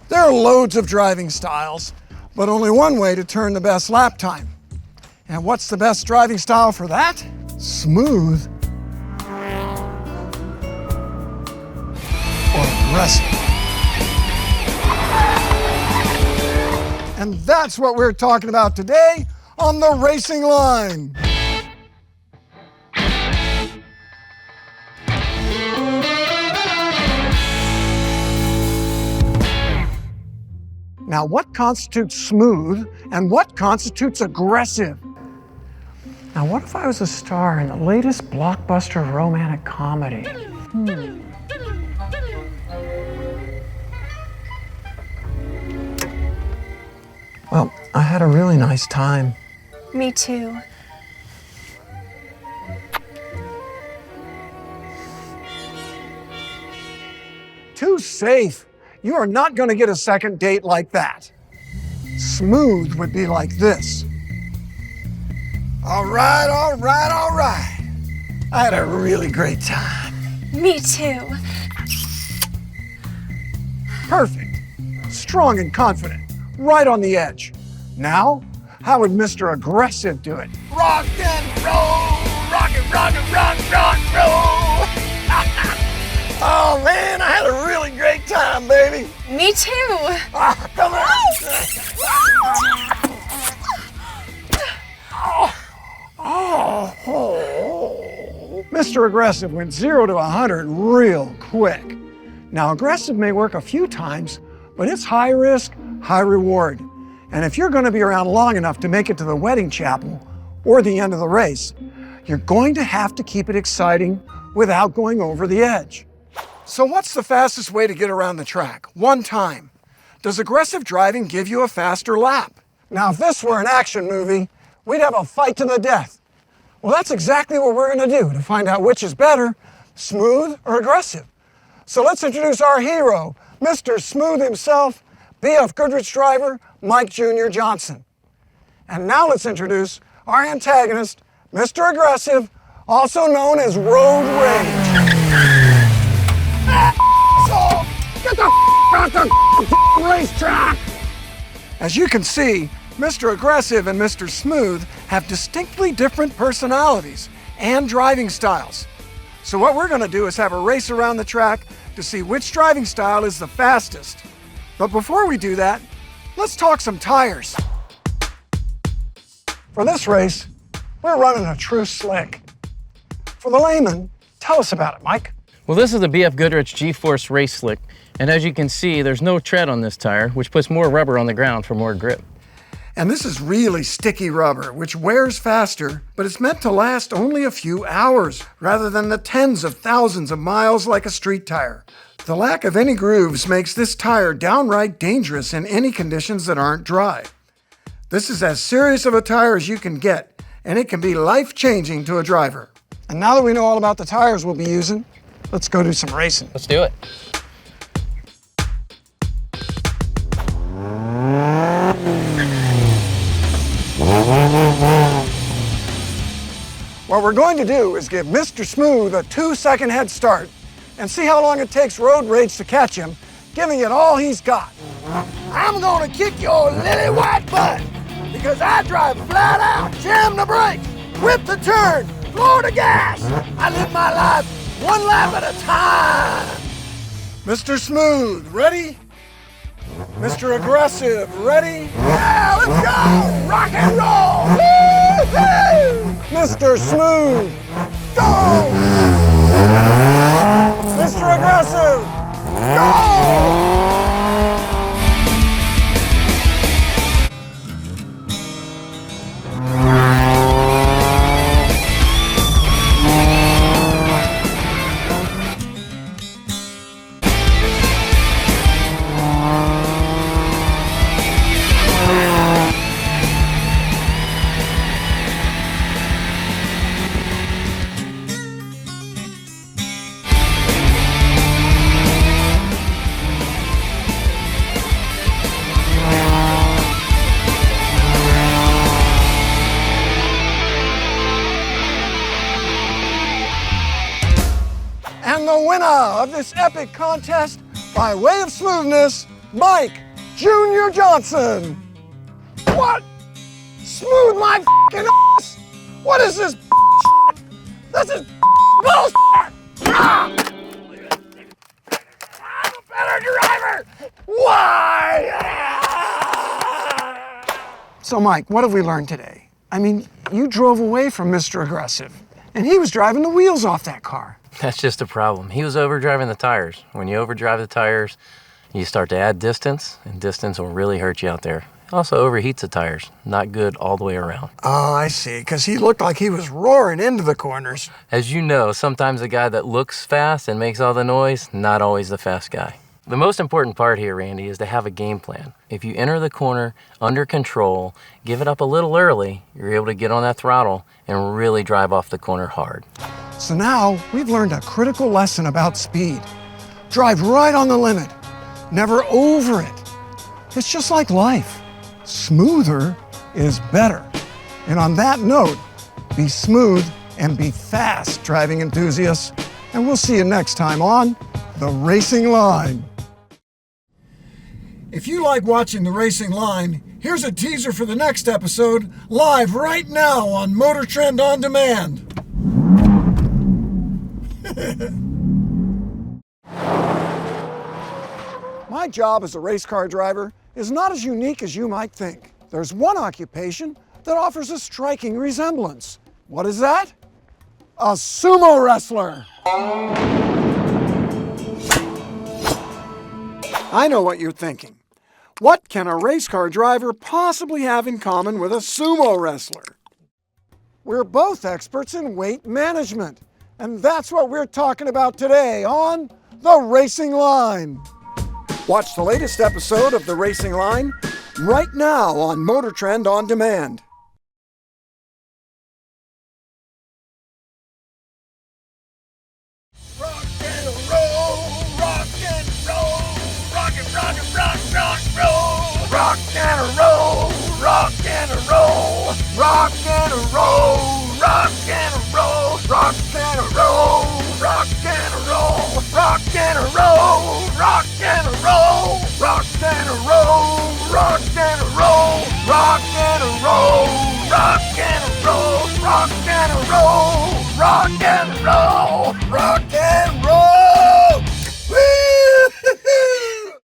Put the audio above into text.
There are loads of driving styles, but only one way to turn the best lap time. And what's the best driving style for that? Smooth or aggressive. And that's what we're talking about today on The Racing Line. Now, what constitutes smooth and what constitutes aggressive? Now, what if I was a star in the latest blockbuster romantic comedy? Well, I had a really nice time. Me too. Too safe. You are not going to get a second date like that. Smooth would be like this. All right, all right, all right. I had a really great time. Me too. Perfect. Strong and confident. Right on the edge. Now, how would Mr. Aggressive do it? Rock and roll! Rock and rock and rock, rock, roll! Oh man, I had a really great time, baby. Me too. Oh, come on. Mr. Aggressive went 0 to 100 real quick. Now, aggressive may work a few times, but it's high risk, high reward. And if you're going to be around long enough to make it to the wedding chapel or the end of the race, you're going to have to keep it exciting without going over the edge. So what's the fastest way to get around the track? One time. Does aggressive driving give you a faster lap? Now, if this were an action movie, we'd have a fight to the death. Well, that's exactly what we're going to do to find out which is better, smooth or aggressive. So let's introduce our hero, Mr. Smooth himself, BFGoodrich driver, Mike Jr. Johnson. And now let's introduce our antagonist, Mr. Aggressive, also known as Road Rage. So, get the off the racetrack! As you can see, Mr. Aggressive and Mr. Smooth have distinctly different personalities and driving styles. So what we're going to do is have a race around the track to see which driving style is the fastest. But before we do that, let's talk some tires. For this race, we're running a true slick. For the layman, tell us about it, Mike. Well, this is the BFGoodrich G-Force Race Slick, and as you can see, there's no tread on this tire, which puts more rubber on the ground for more grip. And this is really sticky rubber, which wears faster, but it's meant to last only a few hours, rather than the tens of thousands of miles like a street tire. The lack of any grooves makes this tire downright dangerous in any conditions that aren't dry. This is as serious of a tire as you can get, and it can be life-changing to a driver. And now that we know all about the tires we'll be using, let's go do some racing. Let's do it. What we're going to do is give Mr. Smooth a 2-second head start and see how long it takes Road Rage to catch him, giving it all he's got. I'm gonna kick your lily white butt because I drive flat out, jam the brakes, whip the turn, floor the gas. I live my life one lap at a time. Mr. Smooth, ready? Mr. Aggressive, ready? Yeah, let's go! Rock and roll! Woo-hoo! Mr. Smooth, go! Mr. Aggressive, go! And the winner of this epic contest, by way of smoothness, Mike Junior Johnson. What? Smooth my f***ing ass? What is this shit? This is bullshit! Ah! I'm a better driver! Why? So Mike, what have we learned today? I mean, you drove away from Mr. Aggressive, and he was driving the wheels off that car. That's just a problem. He was overdriving the tires. When you overdrive the tires, you start to add distance, and distance will really hurt you out there. It also overheats the tires. Not good all the way around. Oh, I see, because he looked like he was roaring into the corners. As you know, sometimes the guy that looks fast and makes all the noise, not always the fast guy. The most important part here, Randy, is to have a game plan. If you enter the corner under control, give it up a little early, you're able to get on that throttle and really drive off the corner hard. So now we've learned a critical lesson about speed. Drive right on the limit, never over it. It's just like life. Smoother is better. And on that note, be smooth and be fast, driving enthusiasts. And we'll see you next time on The Racing Line. If you like watching The Racing Line, here's a teaser for the next episode, live right now on MotorTrend On Demand. My job as a race car driver is not as unique as you might think. There's one occupation that offers a striking resemblance. What is that? A sumo wrestler. I know what you're thinking. What can a race car driver possibly have in common with a sumo wrestler? We're both experts in weight management, and that's what we're talking about today on The Racing Line. Watch the latest episode of The Racing Line right now on MotorTrend On Demand. Rock and roll, rock and roll, rock and rock and rock, rock, roll. Rock and roll, rock and roll, rock and roll, rock and roll, rock and roll, rock and roll, rock and roll, rock and roll, rock and roll, rock and roll, rock and roll, rock and roll, rock and roll, rock and roll.